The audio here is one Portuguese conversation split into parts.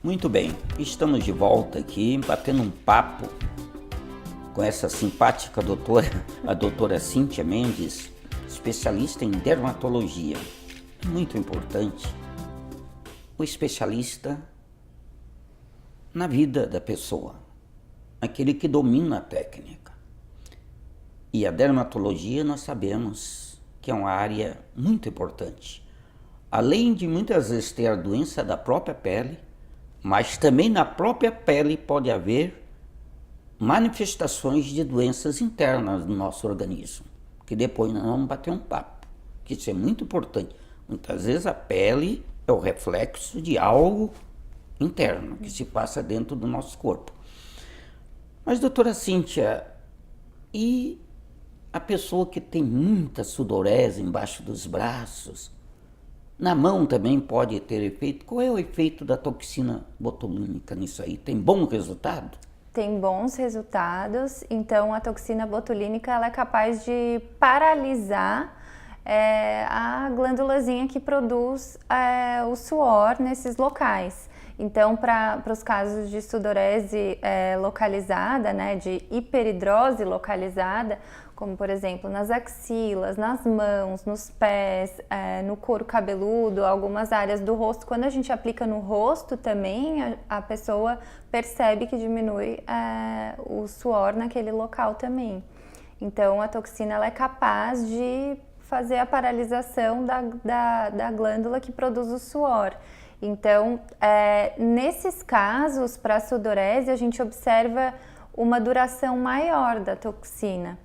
Muito bem, estamos de volta aqui, batendo um papo com essa simpática doutora, a doutora Cíntia Mendes, especialista em dermatologia. Muito importante, o especialista na vida da pessoa, aquele que domina a técnica. E a dermatologia nós sabemos que é uma área muito importante. Além de muitas vezes ter a doença da própria pele, mas também na própria pele pode haver manifestações de doenças internas do nosso organismo, que depois nós vamos bater um papo, que isso é muito importante. Muitas vezes a pele é o reflexo de algo interno que se passa dentro do nosso corpo. Mas, doutora Cíntia, e a pessoa que tem muita sudorese embaixo dos braços, na mão também pode ter efeito? Qual é o efeito da toxina botulínica nisso aí? Tem bom resultado? Tem bons resultados, então a toxina botulínica ela é capaz de paralisar a glândulazinha que produz o suor nesses locais. Então, para os casos de sudorese localizada, né, de hiperidrose localizada, como por exemplo nas axilas, nas mãos, nos pés, no couro cabeludo, algumas áreas do rosto. Quando a gente aplica no rosto também, a pessoa percebe que diminui o suor naquele local também. Então a toxina ela é capaz de fazer a paralisação da glândula que produz o suor. Então, nesses casos, para a sudorese, a gente observa uma duração maior da toxina.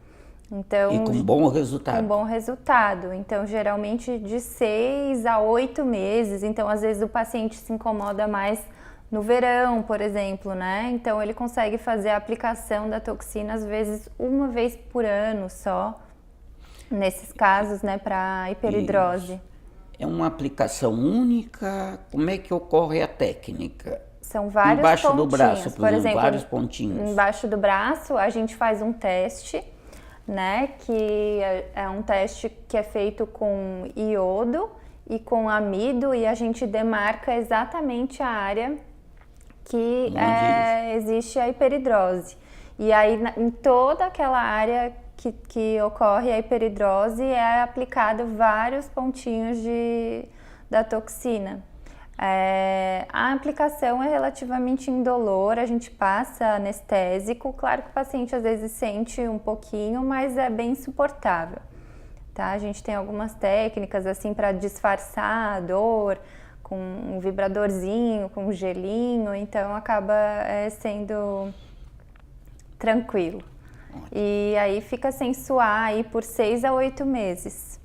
Então, e com bom resultado. Com bom resultado. Então, geralmente de 6 a 8 meses. Então, às vezes o paciente se incomoda mais no verão, por exemplo, né? Então, ele consegue fazer a aplicação da toxina, às vezes, uma vez por ano só, nesses casos, né, para hiperidrose. Isso. É uma aplicação única? Como é que ocorre a técnica? São vários embaixo pontinhos. do braço, por exemplo, vários pontinhos. Embaixo do braço, a gente faz um teste, né, que é um teste que é feito com iodo e com amido, e a gente demarca exatamente a área que existe a hiperidrose. E aí, em toda aquela área que ocorre a hiperidrose, é aplicado vários pontinhos da toxina. A aplicação é relativamente indolor, a gente passa anestésico, claro que o paciente às vezes sente um pouquinho, mas é bem suportável, tá? A gente tem algumas técnicas assim para disfarçar a dor, com um vibradorzinho, com um gelinho, então acaba sendo tranquilo. E aí fica sem suar aí por 6 a 8 meses.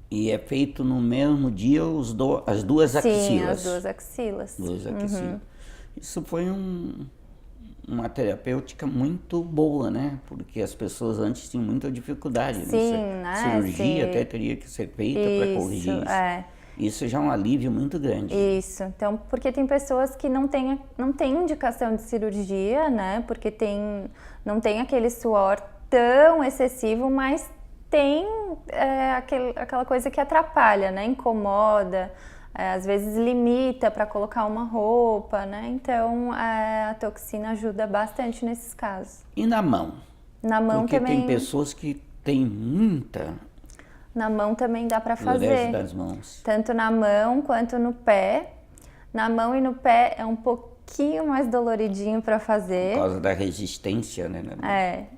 E é feito no mesmo dia as duas axilas? Sim, as duas axilas. Uhum. Isso foi uma terapêutica muito boa, né? Porque as pessoas antes tinham muita dificuldade. Sim, né? Cirurgia até teria que ser feita para corrigir isso. Isso já é um alívio muito grande. Isso, então, porque tem pessoas que não têm indicação de cirurgia, né? Porque não tem aquele suor tão excessivo, mas tem aquela coisa que atrapalha, né? Incomoda, às vezes limita para colocar uma roupa, né? Então a toxina ajuda bastante nesses casos. E na mão? Na mão porque também. Tem pessoas que têm muita. Na mão também dá para fazer. Das mãos. Tanto na mão quanto no pé. Na mão e no pé é um pouquinho mais doloridinho para fazer. Por causa da resistência, né?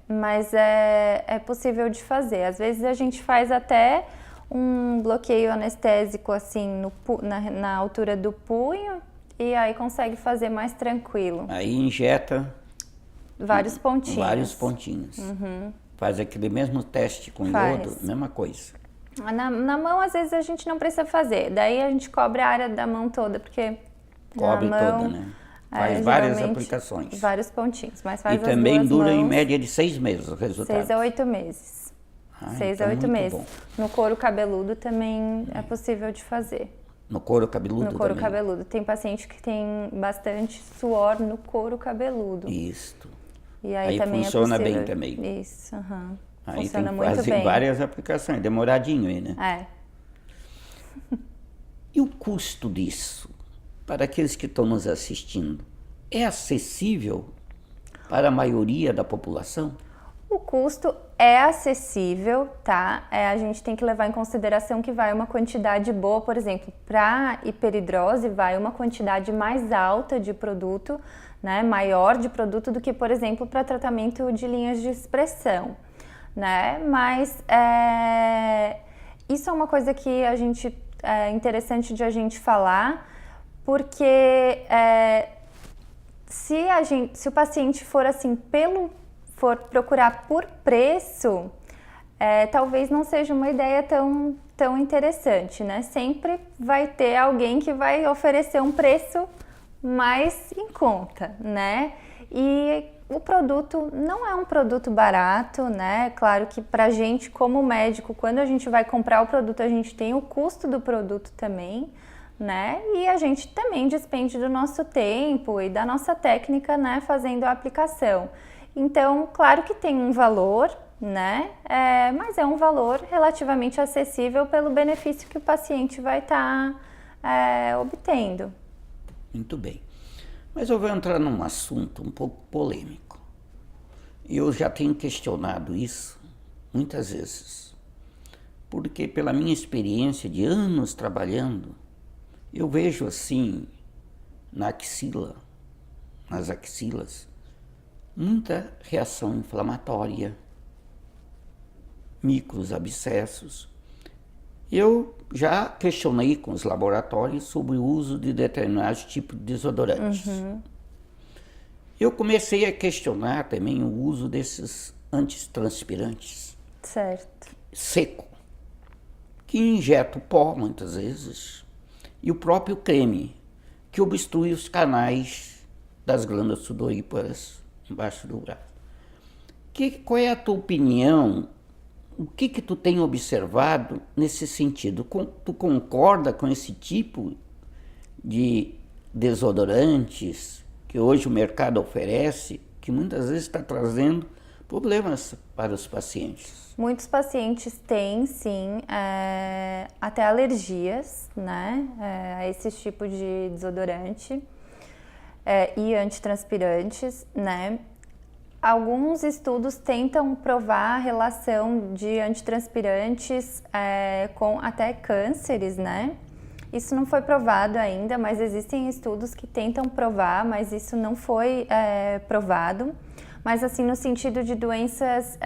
Mas é possível de fazer. Às vezes a gente faz até um bloqueio anestésico assim na altura do punho e aí consegue fazer mais tranquilo. Aí injeta vários pontinhos. Vários pontinhos. Uhum. Faz aquele mesmo teste com iodo, mesma coisa. Na mão, às vezes, a gente não precisa fazer. Daí a gente cobre a área da mão toda, porque cobre na mão, toda, né? Faz várias aplicações. Vários pontinhos, mas faz e também dura mãos, em média de 6 meses o resultado. 6 a 8 meses. 6 a 8 meses. Bom. No couro cabeludo também é possível de fazer. No couro cabeludo também? No couro cabeludo. Tem paciente que tem bastante suor no couro cabeludo. Isso. E aí também funciona bem também. Isso, aham. Aí funciona tem que muito fazer bem. várias aplicações, demoradinho aí, né? E o custo disso? para aqueles que estão nos assistindo, é acessível para a maioria da população? O custo é acessível, tá? A gente tem que levar em consideração que vai uma quantidade boa, por exemplo, para hiperidrose vai uma quantidade mais alta de produto, né? Maior de produto do que, por exemplo, para tratamento de linhas de expressão, né? Mas isso é uma coisa que é interessante de a gente falar, porque se o paciente for assim for procurar por preço, talvez não seja uma ideia tão interessante, né? Sempre vai ter alguém que vai oferecer um preço mais em conta, né? E o produto não é um produto barato, né? Claro que pra gente, como médico, quando a gente vai comprar o produto, a gente tem o custo do produto também, né? E a gente também despende do nosso tempo e da nossa técnica, né? Fazendo a aplicação. Então, claro que tem um valor, né? Mas é um valor relativamente acessível pelo benefício que o paciente vai estar obtendo. Muito bem. Mas eu vou entrar num assunto um pouco polêmico. Eu já tenho questionado isso muitas vezes, porque pela minha experiência de anos trabalhando, eu vejo assim, nas axilas, muita reação inflamatória, micros abscessos. Eu já questionei com os laboratórios sobre o uso de determinados tipos de desodorantes. Eu comecei a questionar também o uso desses antitranspirantes. Certo. Seco, que injeta o pó muitas vezes, e o próprio creme, que obstrui os canais das glândulas sudoríparas embaixo do braço. Qual é a tua opinião? O que tu tem observado nesse sentido? Tu concorda com esse tipo de desodorantes que hoje o mercado oferece, que muitas vezes está trazendo problemas para os pacientes? Muitos pacientes têm, sim, até alergias, né, a esse tipo de desodorante e antitranspirantes, né. Alguns estudos tentam provar a relação de antitranspirantes com até cânceres, né? Isso não foi provado ainda, mas existem estudos que tentam provar, mas isso não foi provado. Mas assim, no sentido de doenças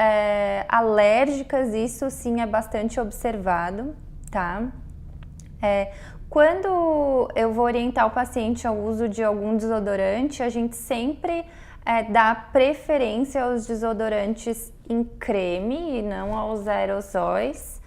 alérgicas, isso sim é bastante observado, tá? Quando eu vou orientar o paciente ao uso de algum desodorante, a gente sempre dá preferência aos desodorantes em creme e não aos aerossóis,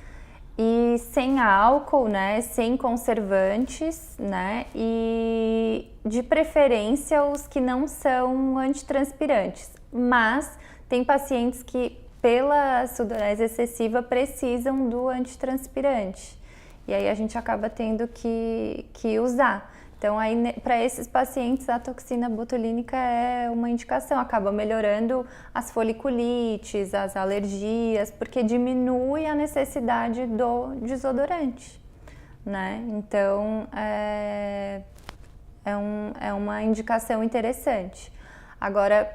e sem álcool, né, sem conservantes, né, e de preferência os que não são antitranspirantes. Mas tem pacientes que, pela sudorese excessiva, precisam do antitranspirante, e aí a gente acaba tendo que usar. Então, aí, para esses pacientes, a toxina botulínica é uma indicação, acaba melhorando as foliculites, as alergias, porque diminui a necessidade do desodorante, né? Então, é uma indicação interessante. Agora,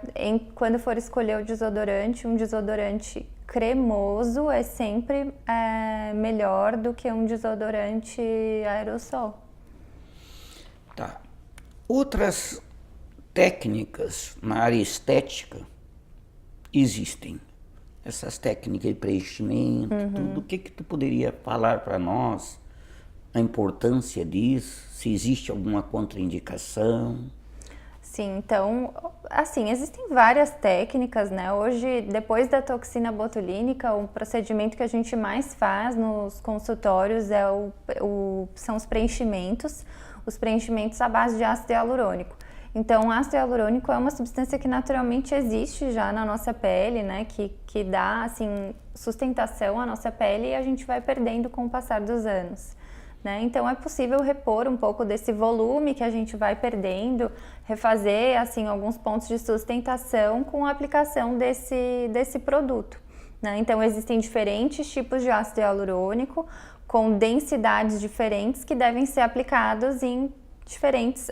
quando for escolher o desodorante, um desodorante cremoso é sempre melhor do que um desodorante aerossol. Tá. Outras técnicas na área estética existem. Essas técnicas de preenchimento, tudo. O que tu poderia falar para nós? A importância disso? Se existe alguma contraindicação? Sim, então, assim, existem várias técnicas, né? Hoje, depois da toxina botulínica, o procedimento que a gente mais faz nos consultórios são os preenchimentos à base de ácido hialurônico. Então, o ácido hialurônico é uma substância que naturalmente existe já na nossa pele, né? Que dá, assim, sustentação à nossa pele e a gente vai perdendo com o passar dos anos, né? Então, é possível repor um pouco desse volume que a gente vai perdendo, refazer, assim, alguns pontos de sustentação com a aplicação desse produto, né? Então, existem diferentes tipos de ácido hialurônico, com densidades diferentes que devem ser aplicados em diferentes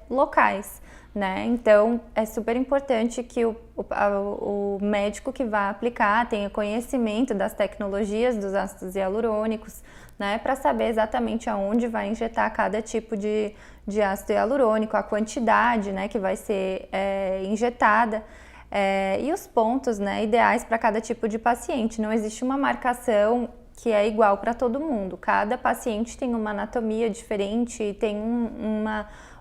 locais, né? Então, é super importante que o médico que vai aplicar tenha conhecimento das tecnologias dos ácidos hialurônicos, né? Para saber exatamente aonde vai injetar cada tipo de ácido hialurônico, a quantidade, né, que vai ser injetada. E os pontos, né, ideais para cada tipo de paciente. Não existe uma marcação que é igual para todo mundo. Cada paciente tem uma anatomia diferente, tem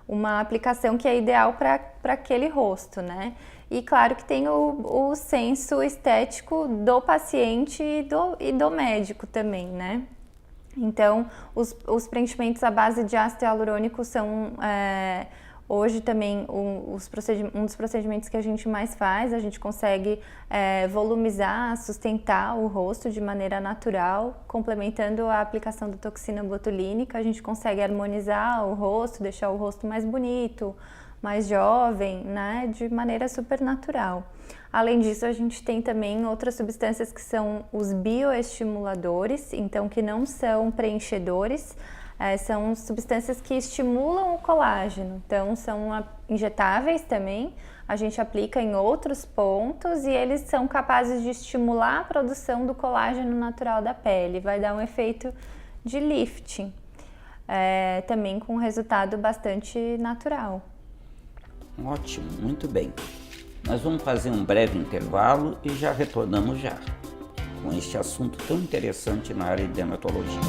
uma aplicação que é ideal para aquele rosto, né? E claro que tem o senso estético do paciente e do médico também, né? Então, os preenchimentos à base de ácido hialurônico são... Hoje também um dos procedimentos que a gente mais faz, a gente consegue volumizar, sustentar o rosto de maneira natural, complementando a aplicação da toxina botulínica, a gente consegue harmonizar o rosto, deixar o rosto mais bonito, mais jovem, né, de maneira super natural. Além disso, a gente tem também outras substâncias que são os bioestimuladores, então que não são preenchedores, são substâncias que estimulam o colágeno, então são injetáveis também, a gente aplica em outros pontos e eles são capazes de estimular a produção do colágeno natural da pele, vai dar um efeito de lifting, também com um resultado bastante natural. Ótimo, muito bem. Nós vamos fazer um breve intervalo e já retornamos com este assunto tão interessante na área de dermatologia.